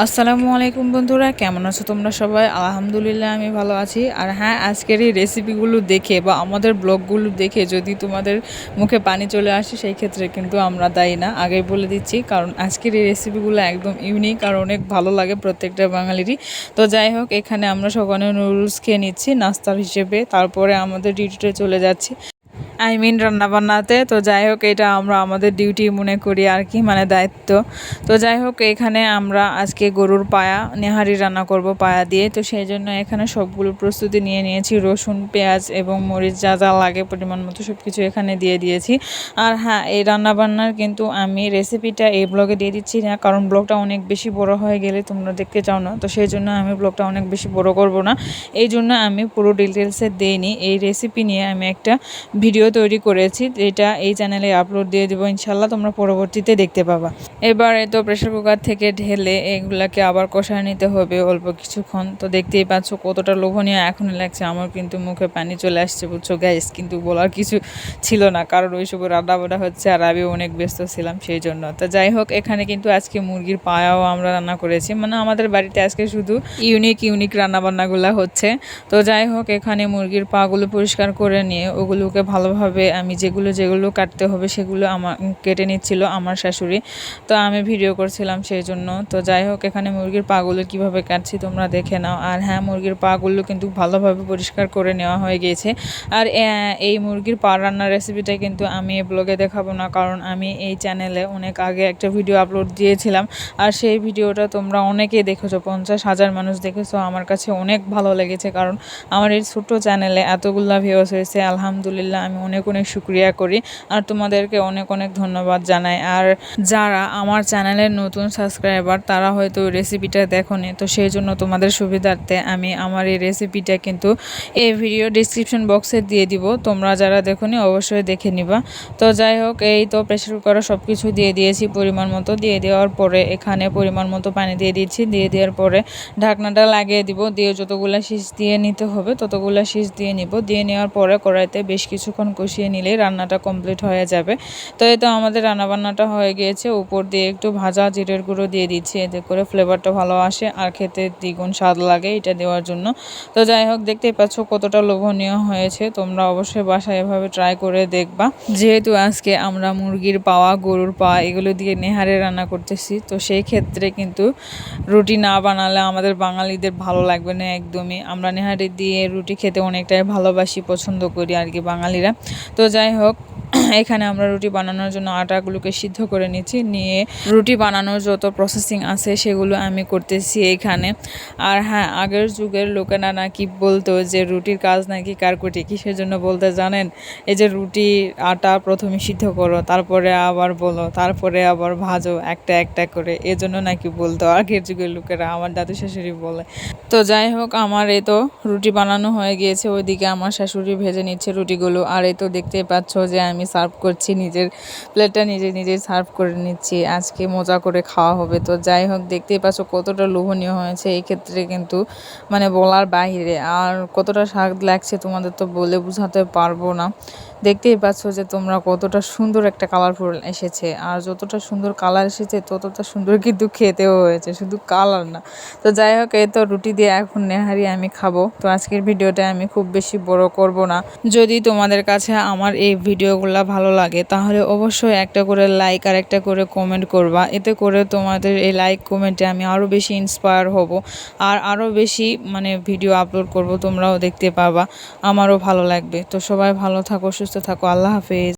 আসসালামু আলাইকুম বন্ধুরা, কেমন আছো তোমরা সবাই? আলহামদুলিল্লাহ আমি ভালো আছি। আর হ্যাঁ, আজকের এই রেসিপিগুলো দেখে বা আমাদের ব্লগগুলো দেখে যদি তোমাদের মুখে পানি চলে আসে, সেই ক্ষেত্রে কিন্তু আমরা দায়ী না, আগেই বলে দিচ্ছি। কারণ আজকের এই রেসিপিগুলো একদম ইউনিক আর অনেক ভালো লাগে প্রত্যেকটা বাঙালিরই। তো যাই হোক, এখানে আমরা সকালে নুডলস খেয়ে নিচ্ছি নাস্তার হিসেবে, তারপরে আমাদের ডিউটিতে চলে যাচ্ছি, রান্নাবান্নাতে। তো যাই হোক, এটা আমরা আমাদের ডিউটি মনে করি আর কি, মানে দায়িত্ব। তো যাই হোক, এখানে আমরা আজকে গরুর পায়া নেহারি রান্না করব পায়া দিয়ে। তো সেই জন্য এখানে সবগুলো প্রস্তুতি নিয়ে নিয়েছি, রসুন, পেঁয়াজ এবং মরিচ যা যা লাগে পরিমাণ মতো সব কিছু এখানে দিয়ে দিয়েছি। আর হ্যাঁ, এই রান্নাবান্নার কিন্তু আমি রেসিপিটা এই ব্লগে দিয়ে দিচ্ছি না, কারণ ব্লগটা অনেক বেশি বড় হয়ে গেলে তোমরা দেখতে চাও না। তো সেই জন্য আমি ব্লগটা অনেক বেশি বড় করব না, এই জন্য আমি পুরো ডিটেলসে দিইনি। এই রেসিপি নিয়ে আমি একটা ভিডিও তৈরি করেছি, এটা এই চ্যানেলে আপলোড দিয়ে দেবো ইনশাল্লাহ, তোমরা পরবর্তীতে দেখতে পাবা। এবারে তো প্রেসার কুকার থেকে ঢেলে এগুলাকে আবার কষায় নিতে হবে অল্প কিছুক্ষণ। তো দেখতেই পাচ্ছ কতটা লোভনীয় এখন লাগছে, আমার কিন্তু মুখে পানি চলে আসছে, বুঝছো গাইস। কিন্তু বলার কিছু ছিল না, কারণ ওই সব রান্নাবান্না হচ্ছে আর আমি অনেক ব্যস্ত ছিলাম সেই জন্য। তো যাই হোক, এখানে কিন্তু আজকে মুরগির পায়াও আমরা রান্না করেছি, মানে আমাদের বাড়িতে আজকে শুধু ইউনিক রান্নাবান্নাগুলো হচ্ছে। তো যাই হোক, এখানে মুরগির পাগুলো পরিষ্কার করে নিয়ে ওগুলোকে ভালোভাবে আমি যেগুলো কাটতে হবে সেগুলো আমার কেটে নিচ্ছিল আমার শাশুড়ি। তো আমি ভিডিও করছিলাম সেই জন্য। তো যাই হোক, এখানে মুরগির পাগুলো কিভাবে কাটছি তোমরা দেখে নাও। আর হ্যাঁ, মুরগির পাগুলো কিন্তু ভালোভাবে পরিষ্কার করে নেওয়া হয়ে গিয়েছে। আর এই মুরগির পা রান্নার রেসিপিটা কিন্তু আমি এই ব্লগে দেখাবো না, কারণ আমি এই চ্যানেলে অনেক আগে একটা ভিডিও আপলোড দিয়েছিলাম। আর সেই ভিডিওটা তোমরা অনেকেই দেখেছো, 50,000 মানুষ দেখেছো। আমার কাছে অনেক ভালো লেগেছে, কারণ আমার এই ছোট্ট চ্যানেলে এতগুলা ভিউজ হয়েছে, আলহামদুলিল্লাহ আমি অনেক শুক্রিয়া করি। আর তোমাদেরকে অনেক ধন্যবাদ জানাই। আর যারা আমার চ্যানেলের নতুন সাবস্ক্রাইবার, তারা হয়তো রেসিপিটা দেখোনি, তো সেই জন্য তোমাদের সুবিধার্থে আমি আমার এই রেসিপিটা কিন্তু এই ভিডিও ডিসক্রিপশন বক্সে দিয়ে দিব, তোমরা যারা দেখোনি অবশ্যই দেখে নিবা। তো যাই হোক, এই তো প্রেসার কুকারে সব কিছু দিয়ে দিয়েছি পরিমাণ মতো। দিয়ে দেওয়ার পরে এখানে পরিমাণ মতো পানি দিয়ে দিচ্ছি। দিয়ে দেওয়ার পরে ঢাকনাটা লাগিয়ে দিব, দিয়ে যতগুলা শীষ দিয়ে নিতে হবে ততগুলা শীষ দিয়ে নিব। দিয়ে নেওয়ার পরে কড়াইতে বেশ কিছুক্ষণ কষিয়ে নিলেই রান্নাটা কমপ্লিট হয়ে যাবে। তো এই তো আমাদের রান্নাবান্নাটা হয়ে গিয়েছে। উপর দিয়ে একটু ভাজা জিরের গুঁড়ো দিয়ে দিচ্ছি, এতে করে ফ্লেভারটা ভালো আসে আর খেতে দ্বিগুণ স্বাদ লাগে এটা দেওয়ার জন্য। তো যাই হোক, দেখতেই পাচ্ছ কতটা লোভনীয় হয়েছে। তোমরা অবশ্যই বাসায় এভাবে ট্রাই করে দেখবা। যেহেতু আজকে আমরা মুরগির পাওয়া, গরুর পাওয়া এগুলো দিয়ে নেহারে রান্না করতেছি, তো সেই ক্ষেত্রে কিন্তু রুটি না বানালে আমাদের বাঙালিদের ভালো লাগবে না একদমই। আমরা নেহারি দিয়ে রুটি খেতে অনেকটাই ভালোবাসি, পছন্দ করি আর কি বাঙালিরা। তো যাই হোক, এখানে আমরা রুটি বানানোর জন্য আটাগুলোকে সিদ্ধ করে নিচ্ছি। নিয়ে রুটি বানানোর যত প্রসেসিং আছে সেগুলো আমি করতেছি এখানে। আর হ্যাঁ, আগের যুগের লোকেরা নাকি বলতো যে রুটির কাজ নাকি কারকুটি। কিসের জন্য বলতে জানেন? এই যে রুটি আটা প্রথমে সিদ্ধ করো, তারপরে আবার বলো, তারপরে আবার ভাজো একটা একটা করে, এজন্য নাকি বলতো আগের যুগের লোকেরা, আমার দাদু শাশুড়ি বলে। তো যাই হোক, আমার এই তো রুটি বানানো হয়ে গিয়েছে, ওইদিকে আমার শাশুড়ি ভেজে নিচ্ছে রুটিগুলো। আর এই তো দেখতেই পাচ্ছ যে আমি সার্ভ করছি, নিজের প্লেটটা নিজে সার্ভ করে নিচ্ছি, আজকে মজা করে খাওয়া হবে। তো যাই হোক, দেখতেই পাচ্ছ কতটা লোভনীয় হয়েছে, এই ক্ষেত্রে কিন্তু মানে বলার বাইরে। আর কতটা স্বাদ লাগছে তোমাদের তো বলে বোঝাতে পারবো না। দেখতেই পাচ্ছ যে তোমরা কতটা সুন্দর একটা কালারফুল এসেছে, আর যতটা সুন্দর কালার এসেছে ততটা সুন্দর কিন্তু খেতেও হয়েছে, শুধু কালার না। তো যাই হোক, এই তো রুটি দিয়ে এখন নেহারি আমি খাবো। তো আজকের ভিডিওটা আমি খুব বেশি বড় করব না। যদি তোমাদের কাছে আমার এই ভিডিওগুলো ভালো লাগে, তাহলে অবশ্যই একটা করে লাইক আর একটা করে কমেন্ট করবা। এতে করে তোমাদের এই লাইক কমেন্টে আমি আরও বেশি ইন্সপায়ার হব, আর আরও বেশি মানে ভিডিও আপলোড করব, তোমরাও দেখতে পাবা, আমারও ভালো লাগবে। তো সবাই ভালো থাকো, সুস্থ থাকো, আল্লাহ হাফেজ।